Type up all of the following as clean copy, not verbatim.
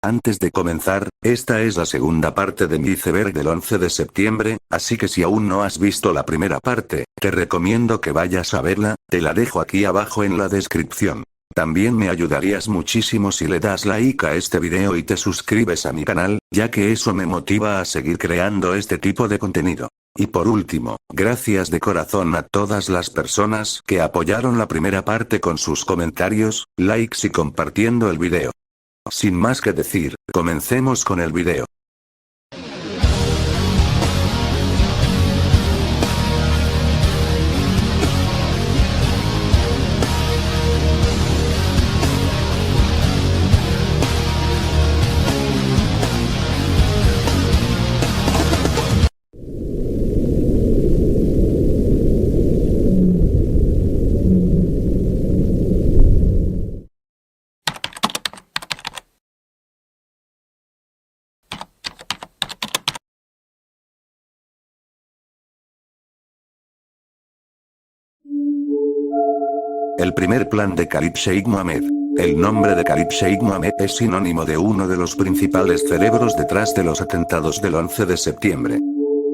Antes de comenzar, esta es la segunda parte de mi iceberg del 11 de septiembre, así que si aún no has visto la primera parte, te recomiendo que vayas a verla, te la dejo aquí abajo en la descripción. También me ayudarías muchísimo si le das like a este video y te suscribes a mi canal, ya que eso me motiva a seguir creando este tipo de contenido. Y por último, gracias de corazón a todas las personas que apoyaron la primera parte con sus comentarios, likes y compartiendo el video. Sin más que decir, comencemos con el video. El primer plan de Khalid Sheikh Mohammed. El nombre de Khalid Sheikh Mohammed es sinónimo de uno de los principales cerebros detrás de los atentados del 11 de septiembre.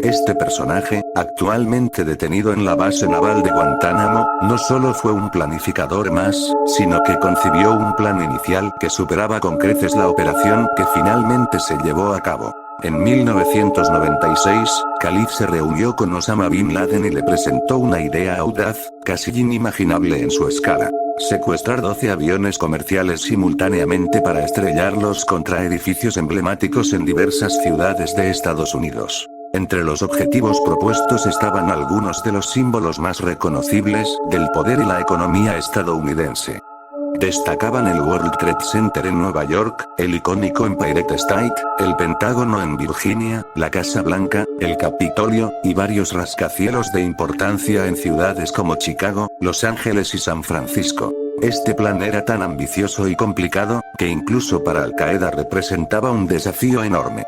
Este personaje, actualmente detenido en la base naval de Guantánamo, no solo fue un planificador más, sino que concibió un plan inicial que superaba con creces la operación que finalmente se llevó a cabo. En 1996, Khalid se reunió con Osama Bin Laden y le presentó una idea audaz, casi inimaginable en su escala. Secuestrar 12 aviones comerciales simultáneamente para estrellarlos contra edificios emblemáticos en diversas ciudades de Estados Unidos. Entre los objetivos propuestos estaban algunos de los símbolos más reconocibles del poder y la economía estadounidense. Destacaban el World Trade Center en Nueva York, el icónico Empire State, el Pentágono en Virginia, la Casa Blanca, el Capitolio, y varios rascacielos de importancia en ciudades como Chicago, Los Ángeles y San Francisco. Este plan era tan ambicioso y complicado, que incluso para Al Qaeda representaba un desafío enorme.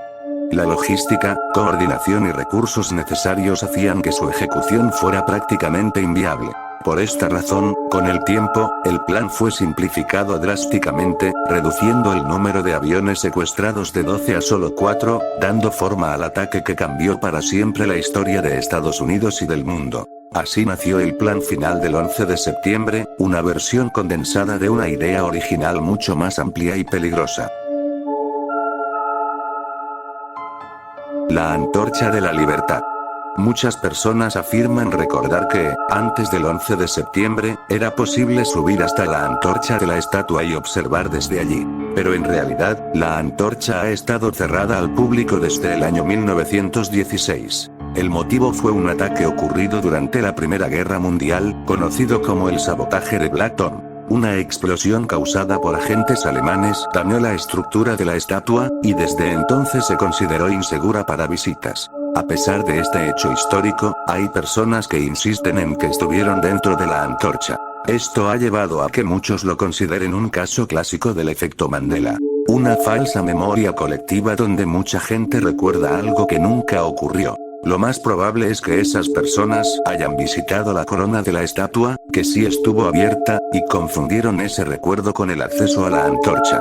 La logística, coordinación y recursos necesarios hacían que su ejecución fuera prácticamente inviable. Por esta razón, con el tiempo, el plan fue simplificado drásticamente, reduciendo el número de aviones secuestrados de 12 a solo 4, dando forma al ataque que cambió para siempre la historia de Estados Unidos y del mundo. Así nació el plan final del 11 de septiembre, una versión condensada de una idea original mucho más amplia y peligrosa. La antorcha de la libertad. Muchas personas afirman recordar que, antes del 11 de septiembre, era posible subir hasta la antorcha de la estatua y observar desde allí. Pero en realidad, la antorcha ha estado cerrada al público desde el año 1916. El motivo fue un ataque ocurrido durante la Primera Guerra Mundial, conocido como el sabotaje de Black Tom. Una explosión causada por agentes alemanes dañó la estructura de la estatua, y desde entonces se consideró insegura para visitas. A pesar de este hecho histórico, hay personas que insisten en que estuvieron dentro de la antorcha. Esto ha llevado a que muchos lo consideren un caso clásico del efecto Mandela. Una falsa memoria colectiva donde mucha gente recuerda algo que nunca ocurrió. Lo más probable es que esas personas hayan visitado la corona de la estatua, que sí estuvo abierta, y confundieron ese recuerdo con el acceso a la antorcha.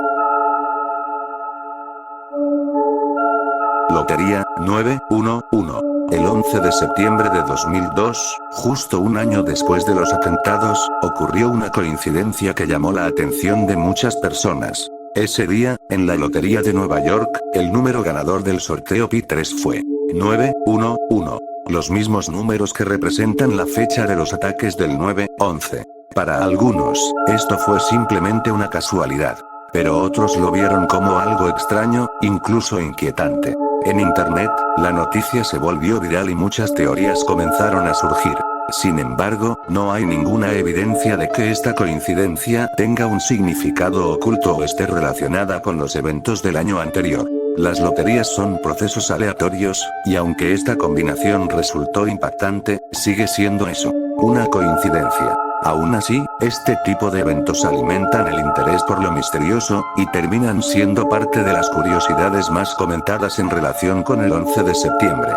Lotería 911. El 11 de septiembre de 2002, justo un año después de los atentados, ocurrió una coincidencia que llamó la atención de muchas personas. Ese día, en la Lotería de Nueva York, el número ganador del sorteo P3 fue 911. Los mismos números que representan la fecha de los ataques del 9/11. Para algunos, esto fue simplemente una casualidad. Pero otros lo vieron como algo extraño, incluso inquietante. En internet, la noticia se volvió viral y muchas teorías comenzaron a surgir. Sin embargo, no hay ninguna evidencia de que esta coincidencia tenga un significado oculto o esté relacionada con los eventos del año anterior. Las loterías son procesos aleatorios, y aunque esta combinación resultó impactante, sigue siendo eso, una coincidencia. Aún así, este tipo de eventos alimentan el interés por lo misterioso, y terminan siendo parte de las curiosidades más comentadas en relación con el 11 de septiembre.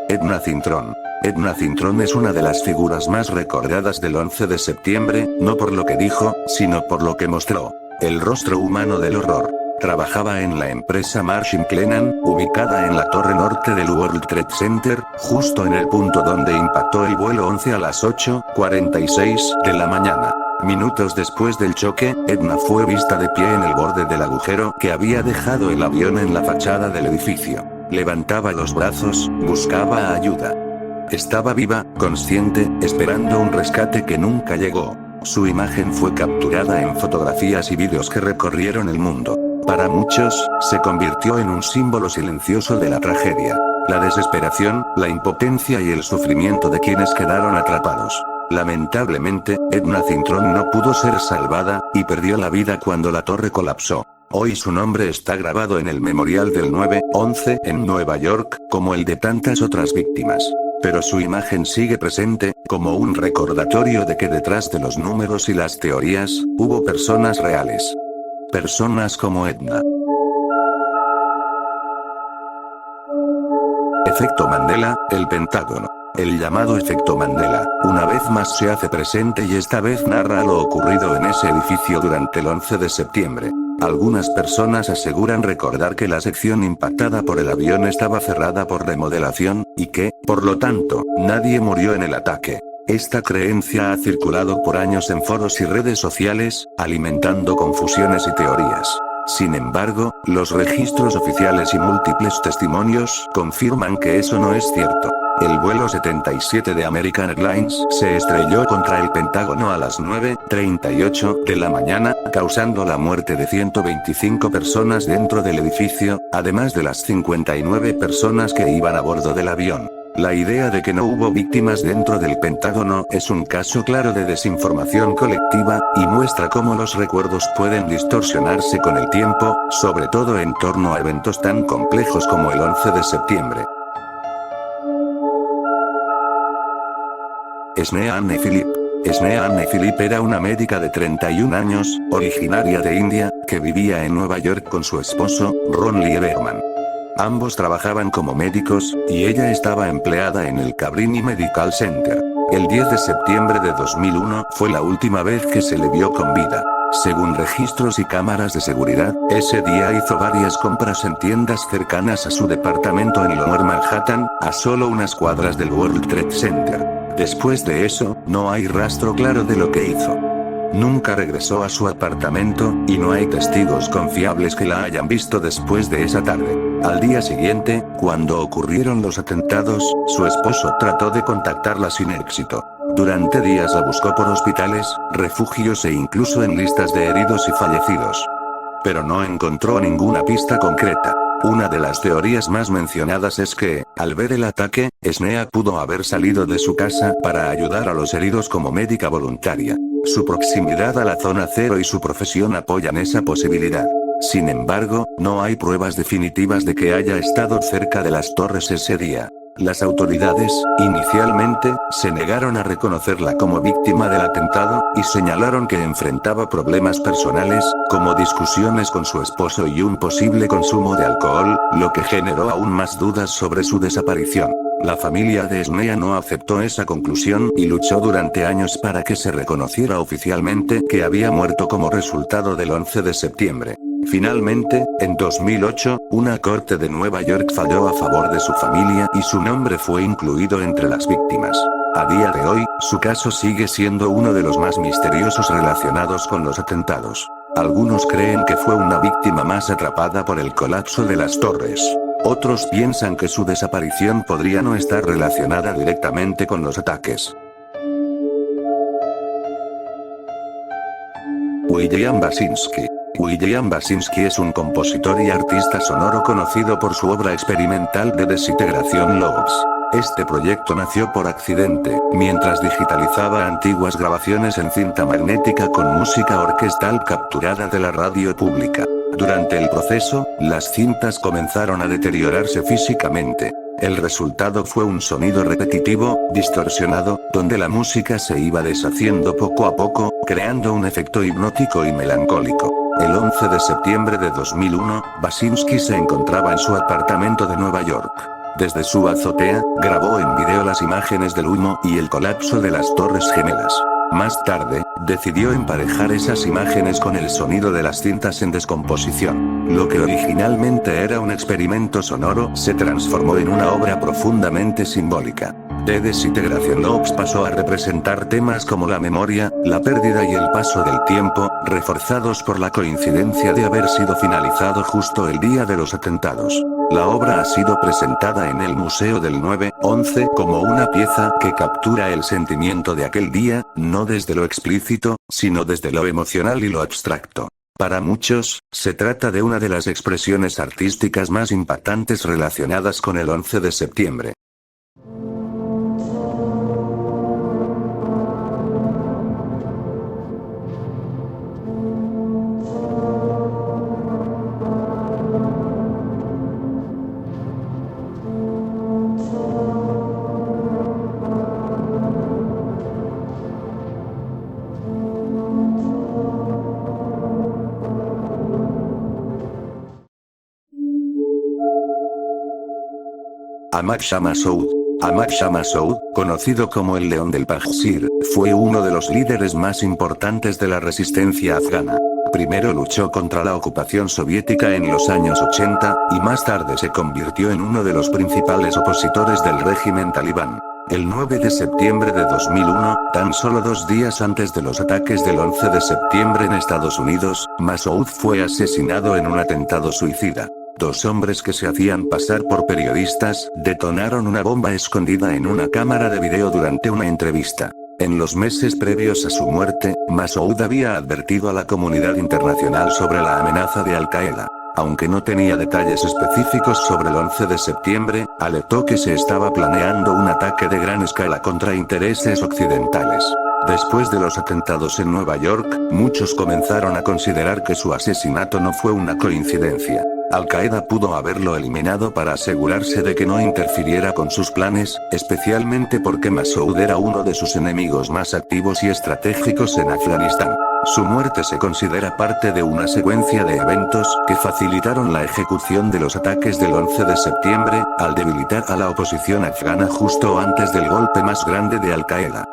Edna Zintron. Edna Zintron es una de las figuras más recordadas del 11 de septiembre, no por lo que dijo, sino por lo que mostró. El rostro humano del horror. Trabajaba en la empresa Marsh & McLennan, ubicada en la torre norte del World Trade Center, justo en el punto donde impactó el vuelo 11 a las 8:46 de la mañana. Minutos después del choque, Edna fue vista de pie en el borde del agujero que había dejado el avión en la fachada del edificio. Levantaba los brazos, buscaba ayuda. Estaba viva, consciente, esperando un rescate que nunca llegó. Su imagen fue capturada en fotografías y vídeos que recorrieron el mundo. Para muchos, se convirtió en un símbolo silencioso de la tragedia. La desesperación, la impotencia y el sufrimiento de quienes quedaron atrapados. Lamentablemente, Edna Zintron no pudo ser salvada, y perdió la vida cuando la torre colapsó. Hoy su nombre está grabado en el memorial del 9/11 en Nueva York, como el de tantas otras víctimas. Pero su imagen sigue presente, como un recordatorio de que detrás de los números y las teorías, hubo personas reales. Personas como Edna. Efecto Mandela, el Pentágono. El llamado efecto Mandela, una vez más se hace presente y esta vez narra lo ocurrido en ese edificio durante el 11 de septiembre. Algunas personas aseguran recordar que la sección impactada por el avión estaba cerrada por remodelación, y que, por lo tanto, nadie murió en el ataque. Esta creencia ha circulado por años en foros y redes sociales, alimentando confusiones y teorías. Sin embargo, los registros oficiales y múltiples testimonios confirman que eso no es cierto. El vuelo 77 de American Airlines se estrelló contra el Pentágono a las 9:38 de la mañana, causando la muerte de 125 personas dentro del edificio, además de las 59 personas que iban a bordo del avión. La idea de que no hubo víctimas dentro del Pentágono es un caso claro de desinformación colectiva, y muestra cómo los recuerdos pueden distorsionarse con el tiempo, sobre todo en torno a eventos tan complejos como el 11 de septiembre. Snea Anne Philip. Snea Anne Philip era una médica de 31 años, originaria de India, que vivía en Nueva York con su esposo, Ron Lieberman. Ambos trabajaban como médicos, y ella estaba empleada en el Cabrini Medical Center. El 10 de septiembre de 2001 fue la última vez que se le vio con vida. Según registros y cámaras de seguridad, ese día hizo varias compras en tiendas cercanas a su departamento en Lower Manhattan, a solo unas cuadras del World Trade Center. Después de eso, no hay rastro claro de lo que hizo. Nunca regresó a su apartamento, y no hay testigos confiables que la hayan visto después de esa tarde. Al día siguiente, cuando ocurrieron los atentados, su esposo trató de contactarla sin éxito. Durante días la buscó por hospitales, refugios e incluso en listas de heridos y fallecidos. Pero no encontró ninguna pista concreta. Una de las teorías más mencionadas es que, al ver el ataque, Snea pudo haber salido de su casa para ayudar a los heridos como médica voluntaria. Su proximidad a la zona cero y su profesión apoyan esa posibilidad. Sin embargo, no hay pruebas definitivas de que haya estado cerca de las torres ese día. Las autoridades, inicialmente, se negaron a reconocerla como víctima del atentado, y señalaron que enfrentaba problemas personales, como discusiones con su esposo y un posible consumo de alcohol, lo que generó aún más dudas sobre su desaparición. La familia de Snea no aceptó esa conclusión y luchó durante años para que se reconociera oficialmente que había muerto como resultado del 11 de septiembre. Finalmente, en 2008, una corte de Nueva York falló a favor de su familia y su nombre fue incluido entre las víctimas. A día de hoy, su caso sigue siendo uno de los más misteriosos relacionados con los atentados. Algunos creen que fue una víctima más atrapada por el colapso de las torres. Otros piensan que su desaparición podría no estar relacionada directamente con los ataques. William Basinski. William Basinski es un compositor y artista sonoro conocido por su obra experimental de desintegración Logs. Este proyecto nació por accidente, mientras digitalizaba antiguas grabaciones en cinta magnética con música orquestal capturada de la radio pública. Durante el proceso, las cintas comenzaron a deteriorarse físicamente. El resultado fue un sonido repetitivo, distorsionado, donde la música se iba deshaciendo poco a poco, creando un efecto hipnótico y melancólico. El 11 de septiembre de 2001, Basinski se encontraba en su apartamento de Nueva York. Desde su azotea, grabó en video las imágenes del humo y el colapso de las Torres Gemelas. Más tarde, decidió emparejar esas imágenes con el sonido de las cintas en descomposición. Lo que originalmente era un experimento sonoro se transformó en una obra profundamente simbólica. De desintegración Ops pasó a representar temas como la memoria, la pérdida y el paso del tiempo, reforzados por la coincidencia de haber sido finalizado justo el día de los atentados. La obra ha sido presentada en el Museo del 9/11 como una pieza que captura el sentimiento de aquel día, no desde lo explícito, sino desde lo emocional y lo abstracto. Para muchos, se trata de una de las expresiones artísticas más impactantes relacionadas con el 11 de septiembre. Ahmad Shah Massoud. Ahmad Shah Massoud, conocido como el León del Panjshir, fue uno de los líderes más importantes de la resistencia afgana. Primero luchó contra la ocupación soviética en los años 80, y más tarde se convirtió en uno de los principales opositores del régimen talibán. El 9 de septiembre de 2001, tan solo 2 días antes de los ataques del 11 de septiembre en Estados Unidos, Massoud fue asesinado en un atentado suicida. 2 hombres que se hacían pasar por periodistas, detonaron una bomba escondida en una cámara de video durante una entrevista. En los meses previos a su muerte, Massoud había advertido a la comunidad internacional sobre la amenaza de Al-Qaeda. Aunque no tenía detalles específicos sobre el 11 de septiembre, alertó que se estaba planeando un ataque de gran escala contra intereses occidentales. Después de los atentados en Nueva York, muchos comenzaron a considerar que su asesinato no fue una coincidencia. Al-Qaeda pudo haberlo eliminado para asegurarse de que no interfiriera con sus planes, especialmente porque Massoud era uno de sus enemigos más activos y estratégicos en Afganistán. Su muerte se considera parte de una secuencia de eventos que facilitaron la ejecución de los ataques del 11 de septiembre, al debilitar a la oposición afgana justo antes del golpe más grande de Al-Qaeda.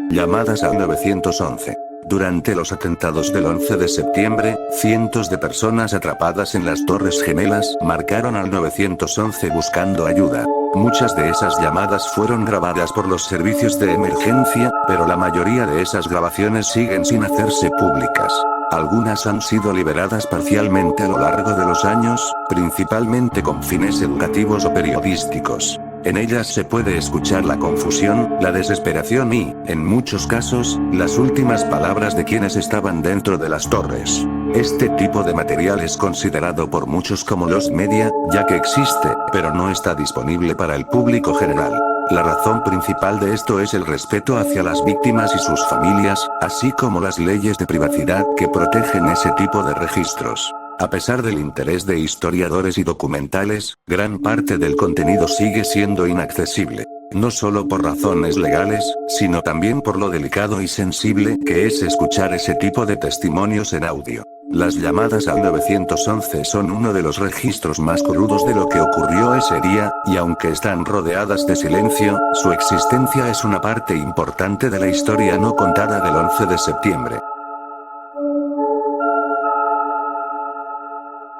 Llamadas al 911. Durante los atentados del 11 de septiembre, cientos de personas atrapadas en las Torres Gemelas marcaron al 911 buscando ayuda. Muchas de esas llamadas fueron grabadas por los servicios de emergencia, pero la mayoría de esas grabaciones siguen sin hacerse públicas. Algunas han sido liberadas parcialmente a lo largo de los años, principalmente con fines educativos o periodísticos. En ellas se puede escuchar la confusión, la desesperación y, en muchos casos, las últimas palabras de quienes estaban dentro de las torres. Este tipo de material es considerado por muchos como lost media, ya que existe, pero no está disponible para el público general. La razón principal de esto es el respeto hacia las víctimas y sus familias, así como las leyes de privacidad que protegen ese tipo de registros. A pesar del interés de historiadores y documentales, gran parte del contenido sigue siendo inaccesible. No solo por razones legales, sino también por lo delicado y sensible que es escuchar ese tipo de testimonios en audio. Las llamadas al 911 son uno de los registros más crudos de lo que ocurrió ese día, y aunque están rodeadas de silencio, su existencia es una parte importante de la historia no contada del 11 de septiembre.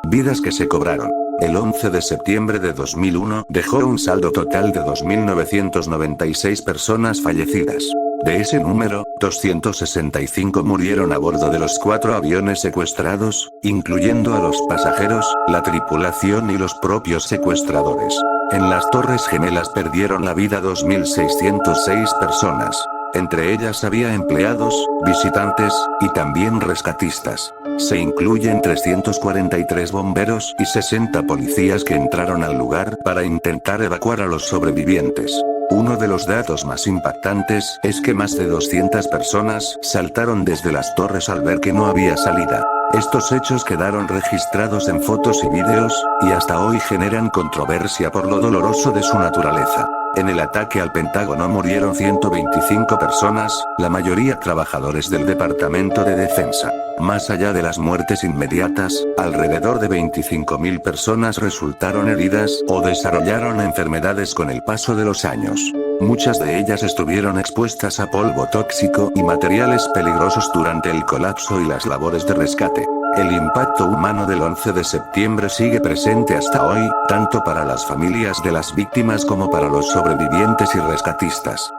Vidas que se cobraron. El 11 de septiembre de 2001 dejó un saldo total de 2.996 personas fallecidas. De ese número, 265 murieron a bordo de los 4 aviones secuestrados, incluyendo a los pasajeros, la tripulación y los propios secuestradores. En las Torres Gemelas perdieron la vida 2.606 personas. Entre ellas había empleados, visitantes, y también rescatistas. Se incluyen 343 bomberos y 60 policías que entraron al lugar para intentar evacuar a los sobrevivientes. Uno de los datos más impactantes es que más de 200 personas saltaron desde las torres al ver que no había salida. Estos hechos quedaron registrados en fotos y vídeos, y hasta hoy generan controversia por lo doloroso de su naturaleza. En el ataque al Pentágono murieron 125 personas, la mayoría trabajadores del Departamento de Defensa. Más allá de las muertes inmediatas, alrededor de 25.000 personas resultaron heridas o desarrollaron enfermedades con el paso de los años. Muchas de ellas estuvieron expuestas a polvo tóxico y materiales peligrosos durante el colapso y las labores de rescate. El impacto humano del 11 de septiembre sigue presente hasta hoy, tanto para las familias de las víctimas como para los sobrevivientes y rescatistas.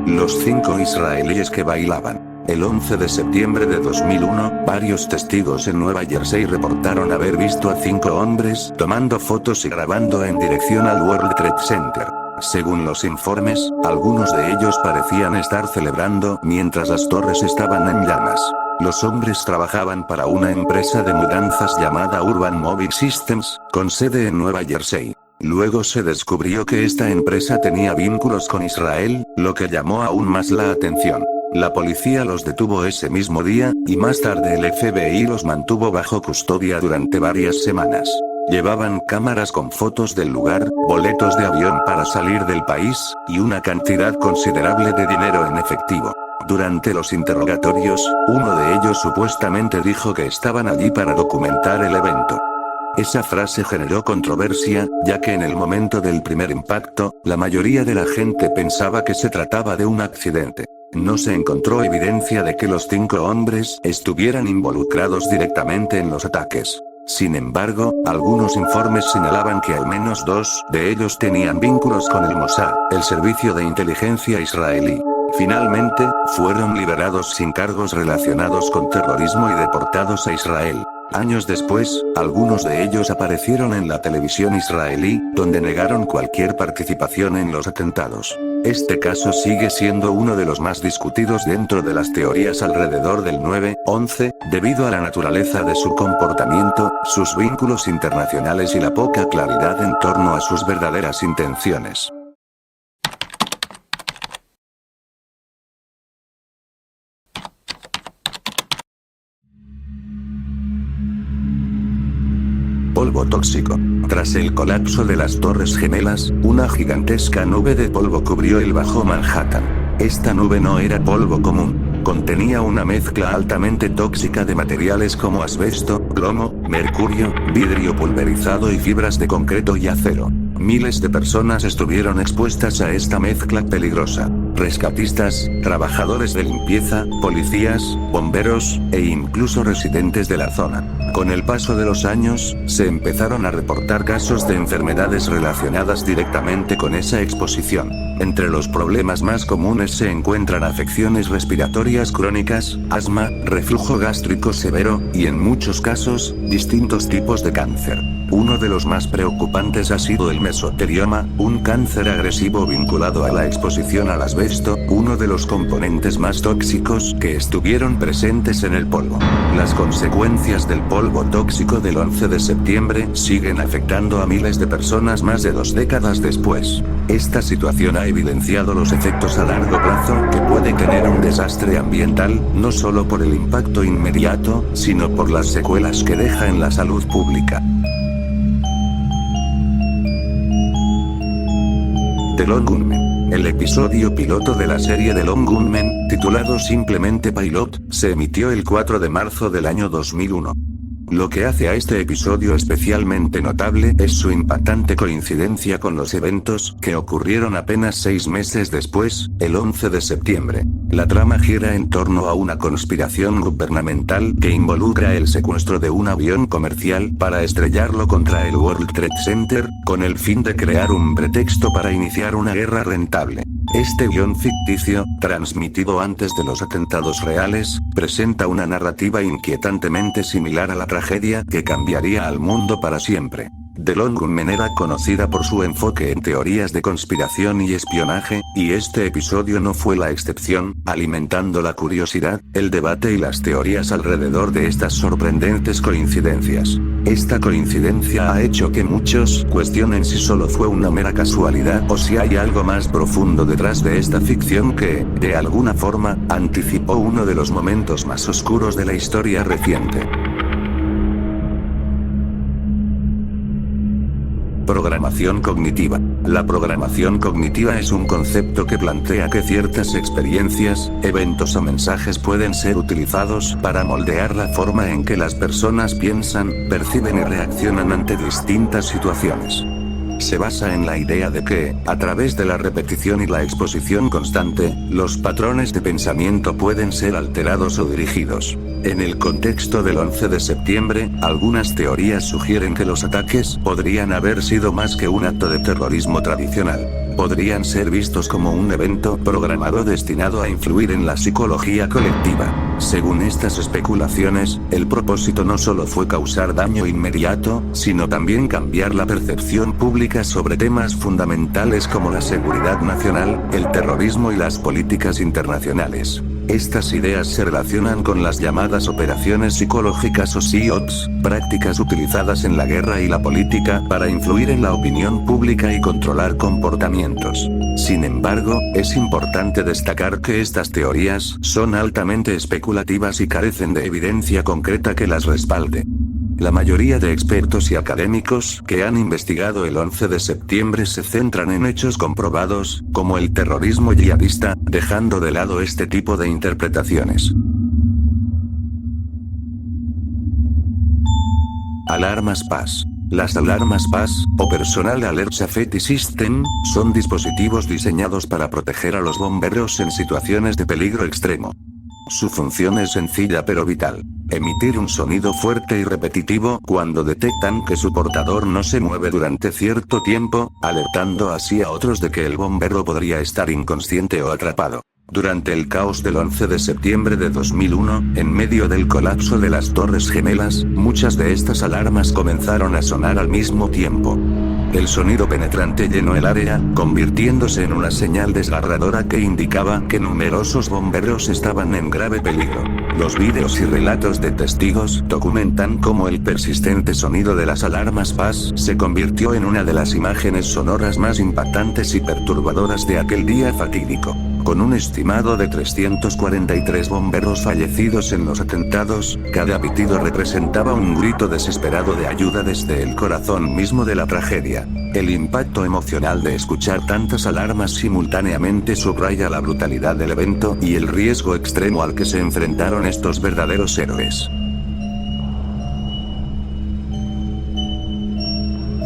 Los 5 israelíes que bailaban. El 11 de septiembre de 2001, varios testigos en Nueva Jersey reportaron haber visto a 5 hombres tomando fotos y grabando en dirección al World Trade Center. Según los informes, algunos de ellos parecían estar celebrando mientras las torres estaban en llamas. Los hombres trabajaban para una empresa de mudanzas llamada Urban Mobile Systems, con sede en Nueva Jersey. Luego se descubrió que esta empresa tenía vínculos con Israel, lo que llamó aún más la atención. La policía los detuvo ese mismo día, y más tarde el FBI los mantuvo bajo custodia durante varias semanas. Llevaban cámaras con fotos del lugar, boletos de avión para salir del país, y una cantidad considerable de dinero en efectivo. Durante los interrogatorios, uno de ellos supuestamente dijo que estaban allí para documentar el evento. Esa frase generó controversia, ya que en el momento del primer impacto, la mayoría de la gente pensaba que se trataba de un accidente. No se encontró evidencia de que los 5 hombres estuvieran involucrados directamente en los ataques. Sin embargo, algunos informes señalaban que al menos 2 de ellos tenían vínculos con el Mossad, el servicio de inteligencia israelí. Finalmente, fueron liberados sin cargos relacionados con terrorismo y deportados a Israel. Años después, algunos de ellos aparecieron en la televisión israelí, donde negaron cualquier participación en los atentados. Este caso sigue siendo uno de los más discutidos dentro de las teorías alrededor del 9/11, debido a la naturaleza de su comportamiento, sus vínculos internacionales y la poca claridad en torno a sus verdaderas intenciones. Polvo tóxico. Tras el colapso de las Torres Gemelas, una gigantesca nube de polvo cubrió el Bajo Manhattan. Esta nube no era polvo común. Contenía una mezcla altamente tóxica de materiales como asbesto, plomo, mercurio, vidrio pulverizado y fibras de concreto y acero. Miles de personas estuvieron expuestas a esta mezcla peligrosa. Rescatistas, trabajadores de limpieza, policías, bomberos, e incluso residentes de la zona. Con el paso de los años, se empezaron a reportar casos de enfermedades relacionadas directamente con esa exposición. Entre los problemas más comunes se encuentran afecciones respiratorias crónicas, asma, reflujo gástrico severo, y en muchos casos, distintos tipos de cáncer. Uno de los más preocupantes ha sido el mesotelioma, un cáncer agresivo vinculado a la exposición al asbesto, uno de los componentes más tóxicos que estuvieron presentes en el polvo. Las consecuencias del polvo tóxico del 11 de septiembre siguen afectando a miles de personas más de 2 décadas después. Esta situación ha evidenciado los efectos a largo plazo que puede tener un desastre ambiental, no solo por el impacto inmediato, sino por las secuelas que deja en la salud pública. The Long Gunmen. El episodio piloto de la serie The Long Gunmen, titulado simplemente Pilot, se emitió el 4 de marzo del año 2001. Lo que hace a este episodio especialmente notable es su impactante coincidencia con los eventos que ocurrieron apenas 6 meses después, el 11 de septiembre. La trama gira en torno a una conspiración gubernamental que involucra el secuestro de un avión comercial para estrellarlo contra el World Trade Center, con el fin de crear un pretexto para iniciar una guerra rentable. Este guión ficticio, transmitido antes de los atentados reales, presenta una narrativa inquietantemente similar a la tragedia que cambiaría al mundo para siempre. The Long Gunmen era conocida por su enfoque en teorías de conspiración y espionaje, y este episodio no fue la excepción, alimentando la curiosidad, el debate y las teorías alrededor de estas sorprendentes coincidencias. Esta coincidencia ha hecho que muchos cuestionen si solo fue una mera casualidad o si hay algo más profundo detrás de esta ficción que, de alguna forma, anticipó uno de los momentos más oscuros de la historia reciente. Programación cognitiva. La programación cognitiva es un concepto que plantea que ciertas experiencias, eventos o mensajes pueden ser utilizados para moldear la forma en que las personas piensan, perciben y reaccionan ante distintas situaciones. Se basa en la idea de que, a través de la repetición y la exposición constante, los patrones de pensamiento pueden ser alterados o dirigidos. En el contexto del 11 de septiembre, algunas teorías sugieren que los ataques podrían haber sido más que un acto de terrorismo tradicional. Podrían ser vistos como un evento programado destinado a influir en la psicología colectiva. Según estas especulaciones, el propósito no solo fue causar daño inmediato, sino también cambiar la percepción pública sobre temas fundamentales como la seguridad nacional, el terrorismo y las políticas internacionales. Estas ideas se relacionan con las llamadas operaciones psicológicas o PSYOPs, prácticas utilizadas en la guerra y la política para influir en la opinión pública y controlar comportamientos. Sin embargo, es importante destacar que estas teorías son altamente especulativas y carecen de evidencia concreta que las respalde. La mayoría de expertos y académicos que han investigado el 11 de septiembre se centran en hechos comprobados, como el terrorismo yihadista, dejando de lado este tipo de interpretaciones. Alarmas PAS. Las alarmas PAS, o Personal Alert Safety System, son dispositivos diseñados para proteger a los bomberos en situaciones de peligro extremo. Su función es sencilla pero vital. Emitir un sonido fuerte y repetitivo cuando detectan que su portador no se mueve durante cierto tiempo, alertando así a otros de que el bombero podría estar inconsciente o atrapado. Durante el caos del 11 de septiembre de 2001, en medio del colapso de las Torres Gemelas, muchas de estas alarmas comenzaron a sonar al mismo tiempo. El sonido penetrante llenó el área, convirtiéndose en una señal desgarradora que indicaba que numerosos bomberos estaban en grave peligro. Los vídeos y relatos de testigos documentan cómo el persistente sonido de las alarmas PAS se convirtió en una de las imágenes sonoras más impactantes y perturbadoras de aquel día fatídico. Con un estimado de 343 bomberos fallecidos en los atentados, cada pitido representaba un grito desesperado de ayuda desde el corazón mismo de la tragedia. El impacto emocional de escuchar tantas alarmas simultáneamente subraya la brutalidad del evento y el riesgo extremo al que se enfrentaron estos verdaderos héroes.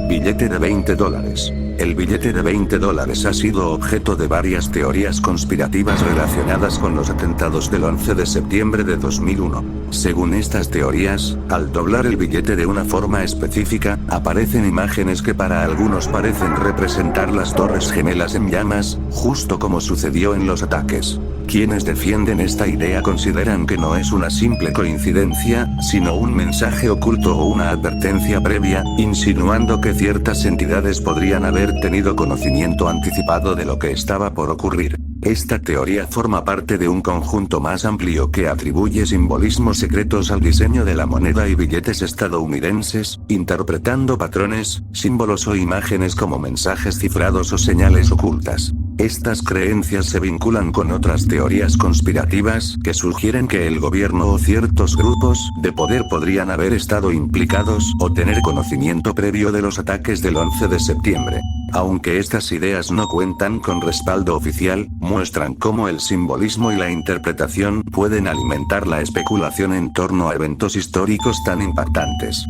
Billete de $20. El billete de $20 ha sido objeto de varias teorías conspirativas relacionadas con los atentados del 11 de septiembre de 2001. Según estas teorías, al doblar el billete de una forma específica, aparecen imágenes que para algunos parecen representar las Torres Gemelas en llamas, justo como sucedió en los ataques. Quienes defienden esta idea consideran que no es una simple coincidencia, sino un mensaje oculto o una advertencia previa, insinuando que ciertas entidades podrían haber tenido conocimiento anticipado de lo que estaba por ocurrir. Esta teoría forma parte de un conjunto más amplio que atribuye simbolismos secretos al diseño de la moneda y billetes estadounidenses, interpretando patrones, símbolos o imágenes como mensajes cifrados o señales ocultas. Estas creencias se vinculan con otras teorías conspirativas que sugieren que el gobierno o ciertos grupos de poder podrían haber estado implicados o tener conocimiento previo de los ataques del 11 de septiembre. Aunque estas ideas no cuentan con respaldo oficial, muestran cómo el simbolismo y la interpretación pueden alimentar la especulación en torno a eventos históricos tan impactantes.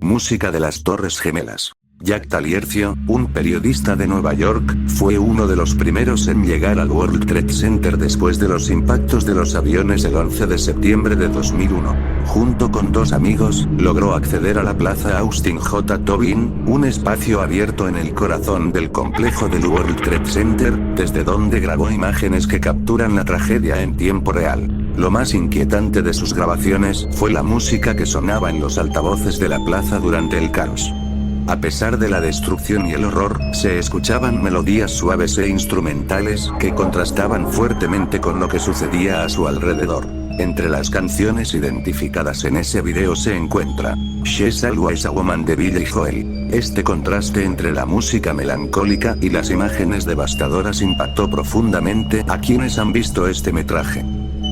Música de las Torres Gemelas. Jack Taliercio, un periodista de Nueva York, fue uno de los primeros en llegar al World Trade Center después de los impactos de los aviones del 11 de septiembre de 2001. Junto con dos amigos, logró acceder a la Plaza Austin J. Tobin, un espacio abierto en el corazón del complejo del World Trade Center, desde donde grabó imágenes que capturan la tragedia en tiempo real. Lo más inquietante de sus grabaciones fue la música que sonaba en los altavoces de la plaza durante el caos. A pesar de la destrucción y el horror, se escuchaban melodías suaves e instrumentales que contrastaban fuertemente con lo que sucedía a su alrededor. Entre las canciones identificadas en ese video se encuentra She's Always a Woman de Billy Joel. Este contraste entre la música melancólica y las imágenes devastadoras impactó profundamente a quienes han visto este metraje.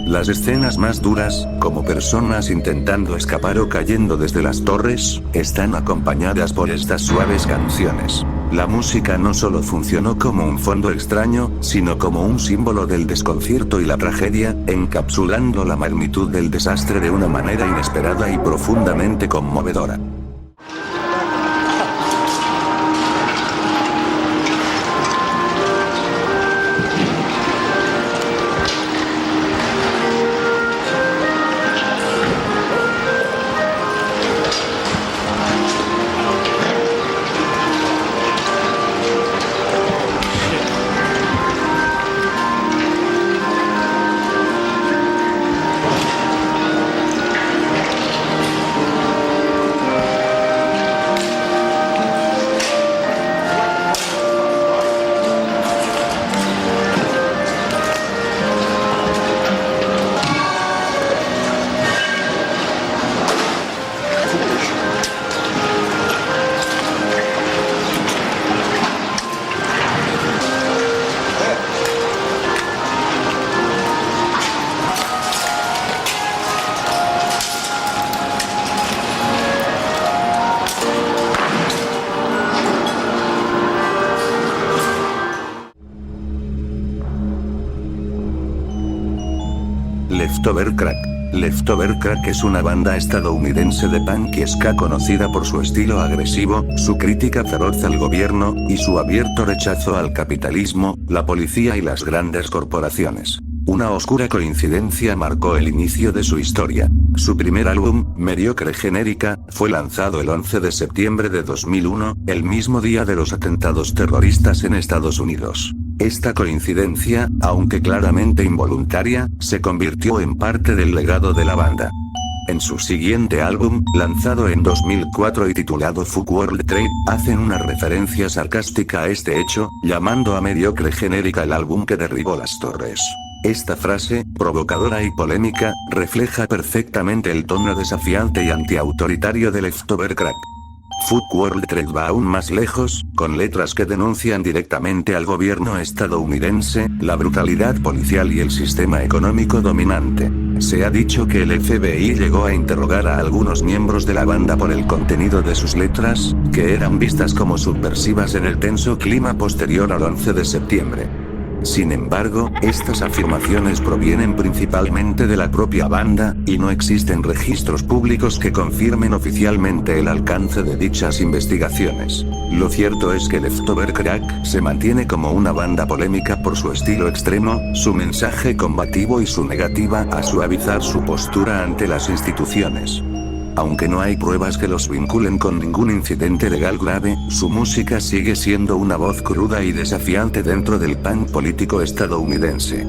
Las escenas más duras, como personas intentando escapar o cayendo desde las torres, están acompañadas por estas suaves canciones. La música no solo funcionó como un fondo extraño, sino como un símbolo del desconcierto y la tragedia, encapsulando la magnitud del desastre de una manera inesperada y profundamente conmovedora. Leftover Crack. Leftover Crack es una banda estadounidense de punk y ska conocida por su estilo agresivo, su crítica feroz al gobierno, y su abierto rechazo al capitalismo, la policía y las grandes corporaciones. Una oscura coincidencia marcó el inicio de su historia. Su primer álbum, Mediocre Genérica, fue lanzado el 11 de septiembre de 2001, el mismo día de los atentados terroristas en Estados Unidos. Esta coincidencia, aunque claramente involuntaria, se convirtió en parte del legado de la banda. En su siguiente álbum, lanzado en 2004 y titulado Fuck World Trade, hacen una referencia sarcástica a este hecho, llamando a Mediocre Genérica el álbum que derribó las torres. Esta frase, provocadora y polémica, refleja perfectamente el tono desafiante y antiautoritario de Leftover Crack. Fuck World Trade va aún más lejos, con letras que denuncian directamente al gobierno estadounidense, la brutalidad policial y el sistema económico dominante. Se ha dicho que el FBI llegó a interrogar a algunos miembros de la banda por el contenido de sus letras, que eran vistas como subversivas en el tenso clima posterior al 11 de septiembre. Sin embargo, estas afirmaciones provienen principalmente de la propia banda, y no existen registros públicos que confirmen oficialmente el alcance de dichas investigaciones. Lo cierto es que Leftover Crack se mantiene como una banda polémica por su estilo extremo, su mensaje combativo y su negativa a suavizar su postura ante las instituciones. Aunque no hay pruebas que los vinculen con ningún incidente legal grave, su música sigue siendo una voz cruda y desafiante dentro del punk político estadounidense.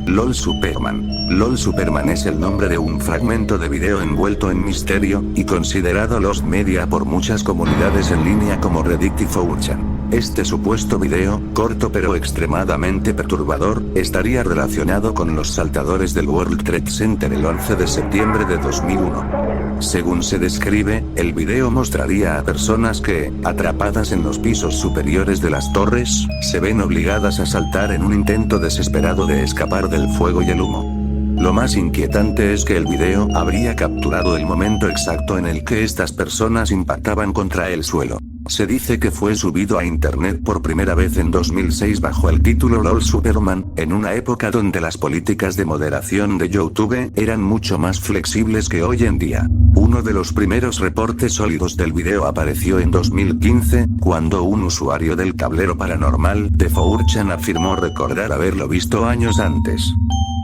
LOL Superman. LOL Superman es el nombre de un fragmento de video envuelto en misterio, y considerado lost media por muchas comunidades en línea como Reddit y 4chan. Este supuesto video, corto pero extremadamente perturbador, estaría relacionado con los saltadores del World Trade Center el 11 de septiembre de 2001. Según se describe, el video mostraría a personas que, atrapadas en los pisos superiores de las torres, se ven obligadas a saltar en un intento desesperado de escapar del fuego y el humo. Lo más inquietante es que el video habría capturado el momento exacto en el que estas personas impactaban contra el suelo. Se dice que fue subido a internet por primera vez en 2006 bajo el título LOL Superman, en una época donde las políticas de moderación de YouTube eran mucho más flexibles que hoy en día. Uno de los primeros reportes sólidos del video apareció en 2015, cuando un usuario del tablero paranormal de 4chan afirmó recordar haberlo visto años antes.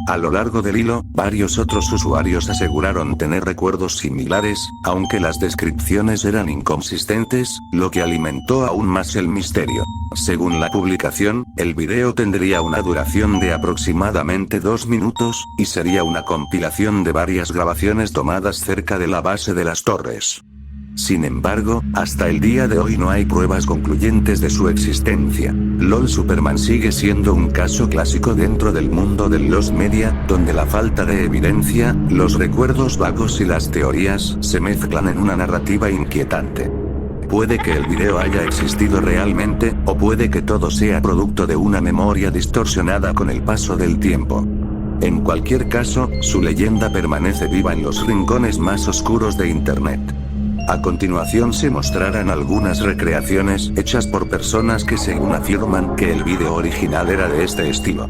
A lo largo del hilo, varios otros usuarios aseguraron tener recuerdos similares, aunque las descripciones eran inconsistentes, lo que alimentó aún más el misterio. Según la publicación, el video tendría una duración de aproximadamente 2 minutos, y sería una compilación de varias grabaciones tomadas cerca de la base de las torres. Sin embargo, hasta el día de hoy no hay pruebas concluyentes de su existencia. LOL Superman sigue siendo un caso clásico dentro del mundo del lost media, donde la falta de evidencia, los recuerdos vagos y las teorías se mezclan en una narrativa inquietante. Puede que el video haya existido realmente, o puede que todo sea producto de una memoria distorsionada con el paso del tiempo. En cualquier caso, su leyenda permanece viva en los rincones más oscuros de Internet. A continuación se mostrarán algunas recreaciones hechas por personas que según afirman que el video original era de este estilo.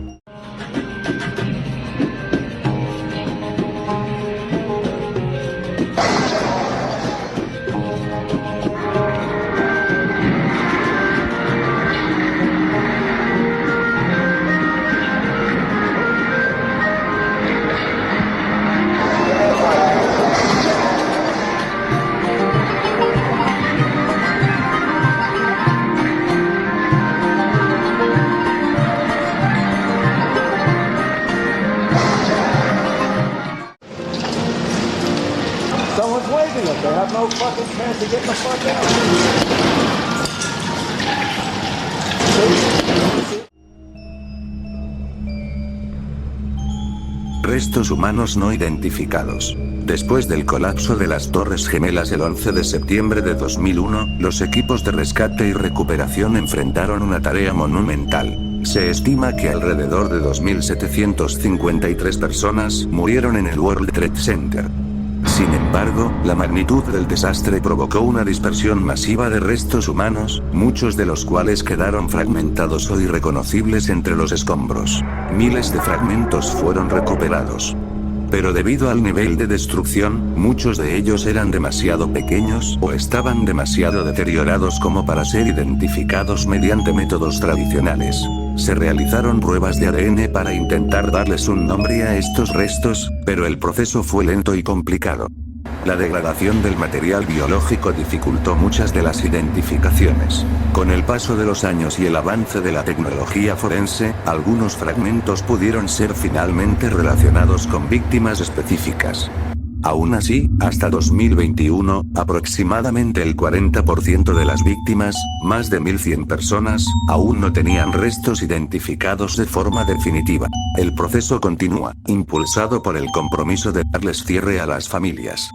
Someone's waving us. They have no fucking chance of getting the fuck out. Restos humanos no identificados. Después del colapso de las Torres Gemelas el 11 de septiembre de 2001, los equipos de rescate y recuperación enfrentaron una tarea monumental. Se estima que alrededor de 2.753 personas murieron en el World Trade Center. Sin embargo, la magnitud del desastre provocó una dispersión masiva de restos humanos, muchos de los cuales quedaron fragmentados o irreconocibles entre los escombros. Miles de fragmentos fueron recuperados. Pero debido al nivel de destrucción, muchos de ellos eran demasiado pequeños o estaban demasiado deteriorados como para ser identificados mediante métodos tradicionales. Se realizaron pruebas de ADN para intentar darles un nombre a estos restos, pero el proceso fue lento y complicado. La degradación del material biológico dificultó muchas de las identificaciones. Con el paso de los años y el avance de la tecnología forense, algunos fragmentos pudieron ser finalmente relacionados con víctimas específicas. Aún así, hasta 2021, aproximadamente el 40% de las víctimas, más de 1.100 personas, aún no tenían restos identificados de forma definitiva. El proceso continúa, impulsado por el compromiso de darles cierre a las familias.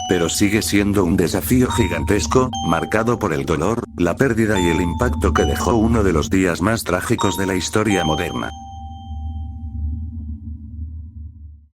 Pero sigue siendo un desafío gigantesco, marcado por el dolor, la pérdida y el impacto que dejó uno de los días más trágicos de la historia moderna.